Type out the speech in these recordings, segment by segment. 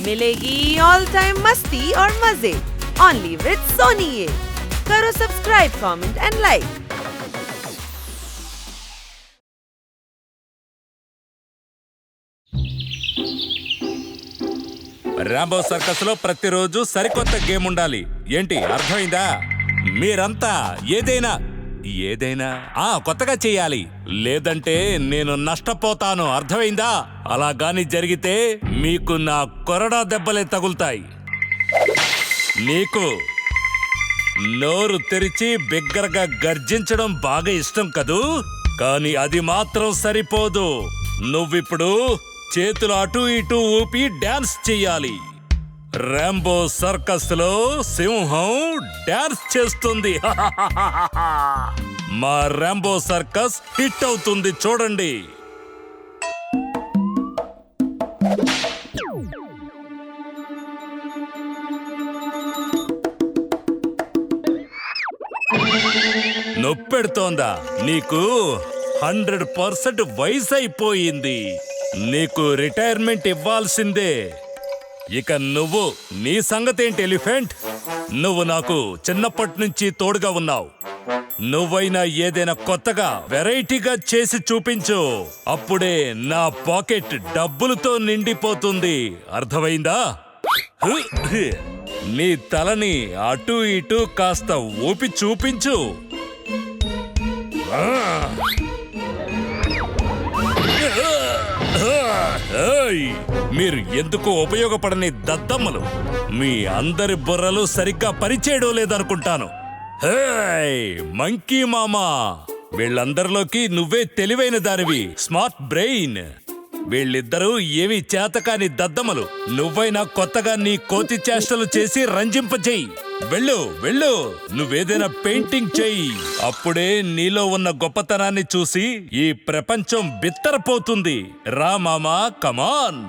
मिलेगी all time मस्ती और मजे ओनली विद सोनी। ये करो subscribe, comment and like. Rambo circus లో ప్రతిరోజు సరికొత్త గేమ్ ఉండాలి. ఏంటి అర్థమైందా? మీరంతా ఏదైనా కొత్తగా చేయాలి, లేదంటే నేను నష్టపోతాను. అర్థమైందా? అలా గాని జరిగితే మీకు నా కొరడా దెబ్బలే తగులుతాయి. నీకు నోరు తెరిచి బిగ్గరగా గర్జించడం బాగా ఇష్టం కదూ, కానీ అది మాత్రం సరిపోదు. నువ్విప్పుడు చేతులు అటు ఇటు ఊపి డాన్స్ చెయ్యాలి. రాంబో సర్కస్ లో సింహం డాన్స్ చేస్తుంది. మా రాంబో సర్కస్ హిట్ అవుతుంది, చూడండి. నొప్పెడుతోందా? నీకు 100% వయసు అయిపోయింది. నీకు రిటైర్మెంట్ ఇవ్వాల్సిందే. ఇక నువ్వు, నీ సంగతేంటి ఎలిఫెంట్? నువ్వు నాకు చిన్నప్పటి నుంచి తోడుగా ఉన్నావు. నువ్వైనా ఏదైనా కొత్తగా వెరైటీగా చేసి చూపించు. అప్పుడే నా పాకెట్ డబ్బులతో నిండిపోతుంది. అర్థమైందా? నీ తలని అటు ఇటు కాస్త ఊపి చూపించు. మీరు ఎందుకు ఉపయోగపడని దద్దమ్మలు. మీ అందరి బుర్రలు సరిగ్గా పనిచేయడం లేదనుకుంటాను. మంకీ మామా, వీళ్ళందరిలోకి నువ్వే తెలివైన దానివి, స్మార్ట్ బ్రెయిన్. వీళ్ళిద్దరూ ఏమి చేతకాని దద్దమ్మలు. నువ్వైనా కొత్తగా నీ కోతి చేష్టలు చేసి రంజింపచేయి. వెళ్ళు, నువ్వేదైనా పెయింటింగ్ చెయ్యి. అప్పుడే నీలో ఉన్న గొప్పతనాన్ని చూసి ఈ ప్రపంచం బిత్తరపోతుంది. రా మామా, కమాన్.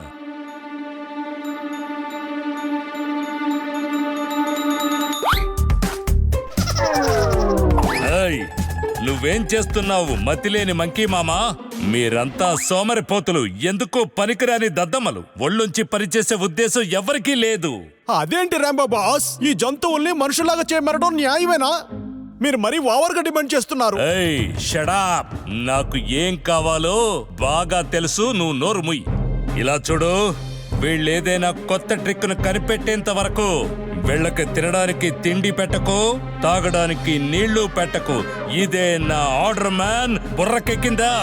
నువ్వేం చేస్తున్నావు మతిలేని మంకీ మామా? మీరంతా సోమరిపోతులు, ఎందుకో పనికిరాని దద్దమ్మలు. ఒళ్ళుంచి పనిచేసే ఉద్దేశం ఎవరికీ లేదు. అదేంటి రాంబో బాస్, ఈ జంతువుల్ని మనుషులాగా చేయమనడం న్యాయమేనా? మీరు మరీ ఓవర్గా డిమాండ్ చేస్తున్నారు. Shut up. నాకు ఏం కావాలో బాగా తెలుసు, నువ్వు నోరు ముయ్. ఇలా చూడు, వీళ్ళేదైనా కొత్త ట్రిక్ను కనిపెట్టేంత వరకు వీళ్ళకి తినడానికి తిండి పెట్టకు, తాగడానికి నీళ్లు పెట్టకు. ఇదే నా ఆర్డర్ మ్యాన్. బుర్రకెక్కిందా?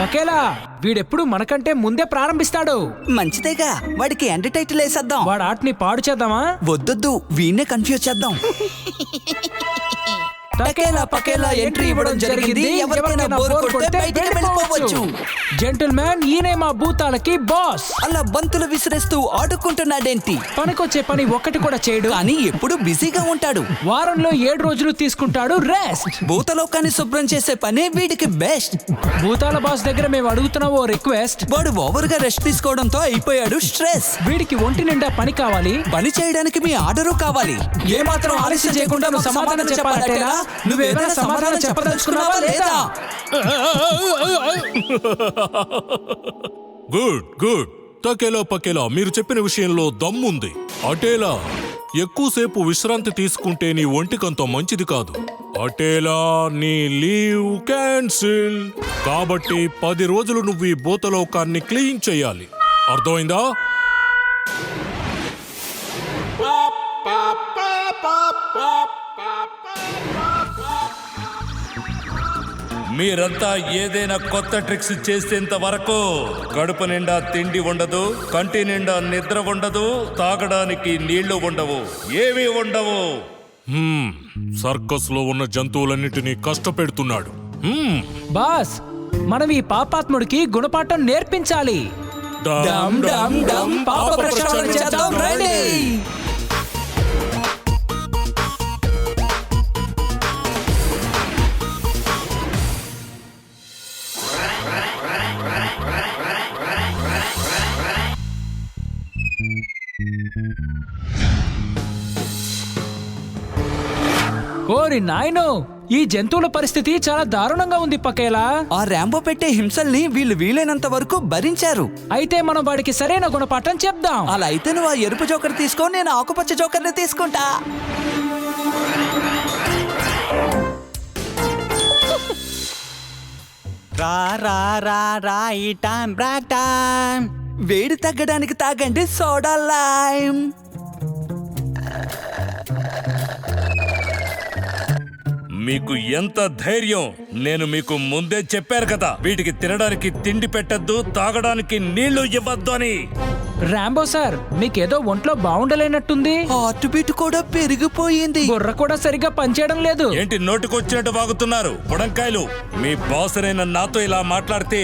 ఒకేలా వీడెప్పుడు మనకంటే ముందే ప్రారంభిస్తాడు. మంచిదేగా, వాడికి ఎండ్ టైటిల్ వేసేద్దాం. వాడు ఆటని పాడు చేద్దామా? వద్దొద్దు, వీణ్ణే కన్ఫ్యూజ్ చేద్దాం. టకేలా పకేలా ఎంట్రీ ఇవ్వడం జరిగింది. ఎవరికైనా బోర్ కొడితే బయటికి వెళ్ళిపోవచ్చు. జెంటిల్మెన్, ఈయనే మా భూతాలకి బాస్. అలా బంతులు విసిరేస్తూ ఆడుకుంటున్నాడేంటి? పనికొచ్చే పని ఒక్కటి కూడా చేయడు, కానీ ఎప్పుడు బిజీగా ఉంటాడు. వారంలో 7 రోజులు తీసుకుంటాడు రెస్ట్. భూతలోకాన్ని శుభ్రం చేసే పనే వీడికి బెస్ట్. భూతాల బాస్ దగ్గర మేము అడుగుతున్నాం ఓ రిక్వెస్ట్. వాడు ఓవర్ గా రెస్ట్ తీసుకోవడంతో అయిపోయాడు స్ట్రెస్. వీడికి ఒంటి నిండా పని కావాలి. పని చేయడానికి మీ ఆర్డరు కావాలి. ఏమాత్రం ఆలస్యం చేయకుండా నువ్వు సమాధానం చెప్పాలంటేనా? నువ్వేమైనా సమాధానం చెప్పదలుచుకున్నావా లేదా? గుడ్. తకేలా పకేలా, మీరు చెప్పిన విషయంలో దమ్ముంది. అటేలా, ఎక్కువసేపు విశ్రాంతి తీసుకుంటే నీ ఒంటికంత మంచిది కాదు. అటేలా, నీ లీవ్ క్యాన్సిల్. కాబట్టి 10 రోజులు నువ్వు ఈ భూతలోకాన్ని క్లీన్ చేయాలి. అర్థమైందా? మీరంతా ఏదైనా కొత్త ట్రిక్స్ చేసేంత వరకు కడుపు నిండా తిండి ఉండదు, కంటి నిండా నిద్ర ఉండదు, తాగడానికి నీళ్లు ఉండవు, ఏమీ ఉండవు. సర్కస్ లో ఉన్న జంతువులన్నిటినీ కష్టపెడుతున్నాడు. బాస్, మనం ఈ పాపాత్ముడికి గుణపాఠం నేర్పించాలి. డమ్ డమ్ డమ్ పాప ప్రక్షాళన చేద్దాం, రండి. ఓరి నాయనో, ఈ జంతువుల పరిస్థితి చాలా దారుణంగా ఉంది పకేలా. ఆ ర్యాంబో పెట్టే హింసల్ని వీళ్ళు వీలైనంత వరకు భరించారు. అయితే మనం వాడికి సరైన గుణపాఠం చెప్దాం. అలా అయితే నువ్వు ఆ ఎరుపు జోకర్ తీసుకో, నేను ఆకుపచ్చ జోకర్ని తీసుకుంటా. రా రా రా రా ఈ టైం బ్రేక్ టైం. వేడి తగ్గడానికి తాగండి సోడా లైమ్. మీకు ఎంత ధైర్యం! నేను మీకు ముందే చెప్పాను కదా, వీటికి తినడానికి తిండి పెట్టద్దు, తాగడానికి నీళ్లు ఇవ్వద్దు అని. రాంబో సార్, మీకేదో ఒంట్లో బాగుండలేనట్టుంది. హార్ట్ బీట్ కూడా పెరిగిపోయింది. బుర్ర కూడా సరిగ్గా పనిచేయడం లేదు. ఏంటి నోటికొచ్చినట్టు వాగుతున్నారు బుడంకాయలు? మీ బాస్ అయిన నాతో ఇలా మాట్లాడితే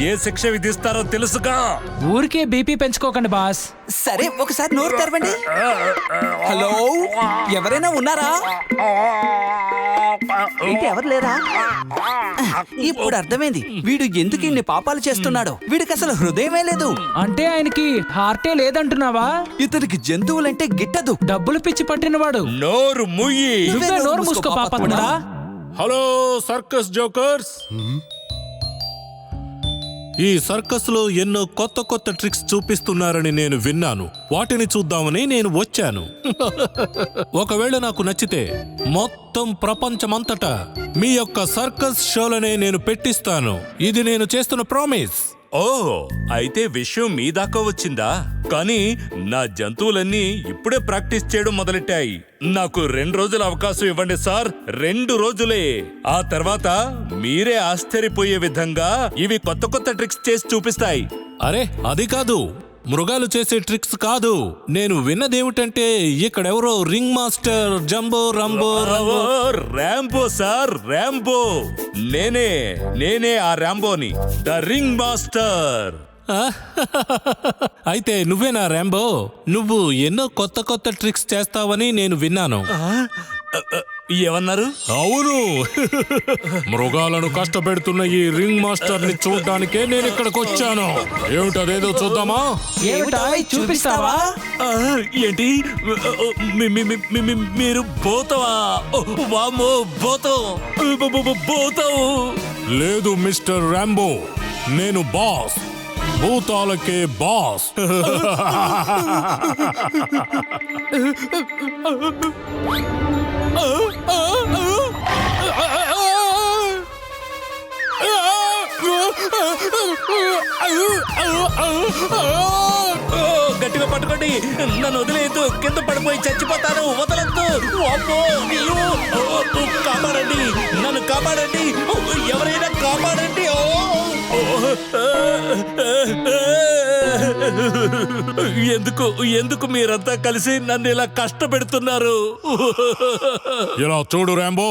ఏ శిక్ష విధిస్తారో తెలుసుగా. ఊరికే బీపీ పెంచుకోకండి బాస్. సరే ఒకసారి నోరు తెరవండి. హలో, ఎవరైనా ఉన్నారా? ఏంటి ఎవరు లేరా? ఇప్పుడు అర్థమైంది వీడు ఎందుకు ఇన్ని పాపాలు చేస్తున్నాడో. వీడికి అసలు హృదయమే లేదు. అంటే ఆయనకి హార్టే లేదంటున్నావా? ఇతనికి జంతువులంటే గిట్టదు. డబ్బులు పిచ్చి పట్టినవాడు. నోరు ముయ్యి. నువ్వే నోరు మూసుకో పాపకుండా. Hello circus jokers. ఈ సర్కస్ లో ఎన్నో కొత్త కొత్త ట్రిక్స్ చూపిస్తున్నారని నేను విన్నాను. వాటిని చూద్దామని నేను వచ్చాను. ఒకవేళ నాకు నచ్చితే మొత్తం ప్రపంచమంతటా మీ యొక్క సర్కస్ షోలనే నేను పెట్టిస్తాను. ఇది నేను చేస్తున్న ప్రామిస్. ఓ, అయితే విషయం మీ దాకా వచ్చిందా? కానీ నా జంతువులన్నీ ఇప్పుడే ప్రాక్టీస్ చేయడం మొదలెట్టాయి. నాకు 2 రోజుల అవకాశం ఇవ్వండి సార్, 2 రోజులే. ఆ తర్వాత మీరే ఆశ్చర్యపోయే విధంగా ఇవి కొత్త కొత్త ట్రిక్స్ చేసి చూపిస్తాయి. అరే అది కాదు, మృగాలు చేసే ట్రిక్స్ కాదు. నేను విన్నదేమిటంటే ఇక్కడెవరో రింగ్ మాస్టర్ జంబో రంబో ఓ, ర్యాంబో సార్, ర్యాంబో. నేనే ఆ ర్యాంబోని, ద రింగ్ మాస్టర్. అయితే నువ్వేనా ర్యాంబో? నువ్వు ఎన్నో కొత్త కొత్త ట్రిక్స్ చేస్తావని నేను విన్నాను. ఏమన్నారు? అవును, మృగాలను కష్టపెడుతున్న ఈ రింగ్ మాస్టర్ ని చూడడానికే నేను ఇక్కడికి వచ్చాను. ఏమిటదేదో చూద్దామా? ఏమిటా చూపిస్తావా? ఏంటి మీరు భూతమా? వామ్మో, భూతం! భూతం! లేదు మిస్టర్ ర్యాంబో, నేను బాస్, భూతాలకే బాస్. గట్టిగా పట్టుకోండి, నన్ను వదిలేదు, కింద పడిపోయి చచ్చిపోతాను, వదలద్దు. వామ్మో, నీవు! కాపాడండి, నన్ను కాపాడండి, ఎవరైనా కాపాడండి. ఎందుకు మీరంతా కలిసి నన్ను ఇలా కష్టపెడుతున్నారు? ఇలా చూడు ర్యాంబో,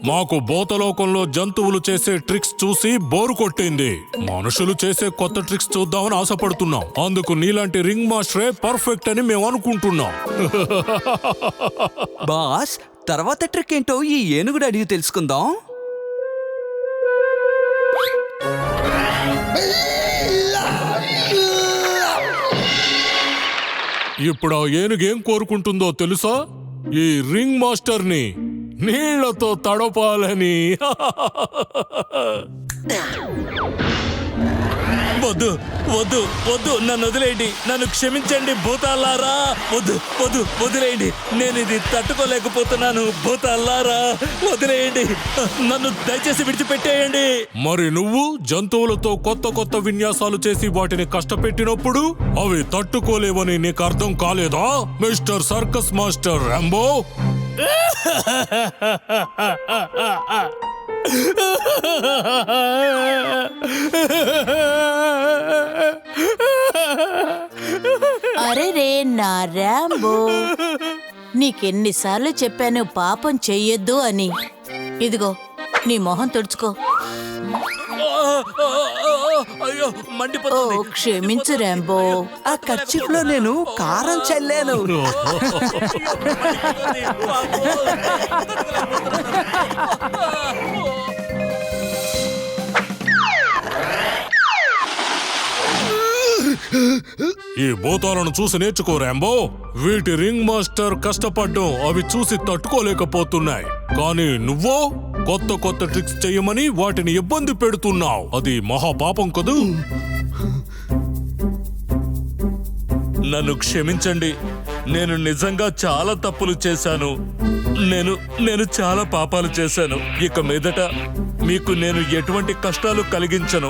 మాకు భూతలోకంలో జంతువులు చేసే ట్రిక్స్ చూసి బోరు కొట్టింది. మనుషులు చేసే కొత్త ట్రిక్స్ చూద్దామని ఆశపడుతున్నాం. అందుకు నీలాంటి రింగ్ మాస్టరే పర్ఫెక్ట్ అని మేము అనుకుంటున్నాం. బాస్, తర్వాత ట్రిక్ ఏంటో ఈ ఏనుగుడు అడిగి తెలుసుకుందాం. ఇప్పుడు ఆ ఏనుగు ఏం కోరుకుంటుందో తెలుసా? ఈ రింగ్ మాస్టర్ ని నీళ్లతో తడపాలని. వద్దు వద్దు వద్దు, నన్ను వదిలేయండి, నన్ను క్షమించండి భూతాల్లారా. వదిలేయండి, నేను ఇది తట్టుకోలేకపోతున్నాను. భూతాల్లారా వదిలేయండి, నన్ను దయచేసి విడిచిపెట్టేయండి. మరి నువ్వు జంతువులతో కొత్త కొత్త విన్యాసాలు చేసి వాటిని కష్టపెట్టినప్పుడు అవి తట్టుకోలేవని నీకు అర్థం కాలేదా మిస్టర్ సర్కస్ మాస్టర్ ర్యాంబో? అరే రే నా ర్యాంబో, నీకెన్నిసార్లు చెప్పాను పాపం చెయ్యొద్దు అని. ఇదిగో నీ మొహం తుడుచుకో. అయ్యో, ఓ మండిపోతుంది. క్షమించు ర్యాంబో. ఆ కర్చీఫ్ లో నేను కారం చల్లాను. ఈ భూతాలను చూసి నేర్చుకో రాంబో. వీటి రింగ్ మాస్టర్ కష్టపడ్డం అవి చూసి తట్టుకోలేకపోతున్నాయి. కానీ నువ్వో కొత్త కొత్త ట్రిక్స్ చెయ్యమని వాటిని ఇబ్బంది పెడుతున్నావు. అది మహాపాపం కదూ. నన్ను క్షమించండి. నేను నిజంగా చాలా తప్పులు చేశాను. నేను చాలా పాపాలు చేశాను. ఇక మీదట మీకు నేను ఎటువంటి కష్టాలు కలిగించను.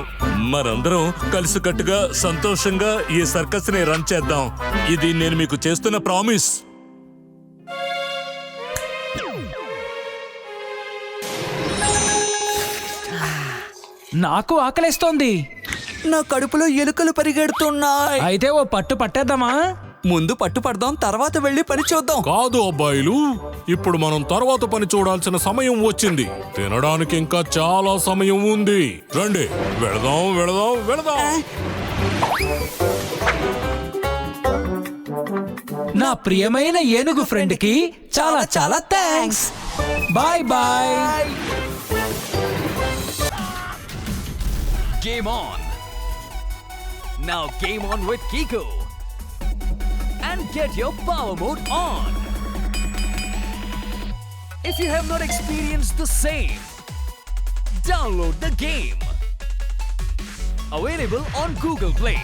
మనందరం కలిసికట్టుగా సంతోషంగా ఈ సర్కస్ ని రన్ చేద్దాం. ఇది నేను మీకు చేస్తున్న ప్రామిస్. నాకు ఆకలేస్తోంది. నా కడుపులో ఎలుకలు పరిగెడుతున్నాయి. అయితే ఓ పట్టు పట్టేద్దామా? ముందు పట్టుపడదాం, తర్వాత వెళ్ళి పని చూద్దాం. కాదు అబ్బాయిలు, ఇప్పుడు మనం తర్వాత పని చూడాల్సిన సమయం వచ్చింది. తినడానికి ఇంకా చాలా సమయం ఉంది. రండి వెళదాం వెళదాం వెళదాం. నా ప్రియమైన ఏనుగు ఫ్రెండ్ కి చాలా చాలా thanks. Bye bye. Game on! Now game on with Kiko! And get your power mode on! If you have not experienced the same, download the game! Available on Google Play.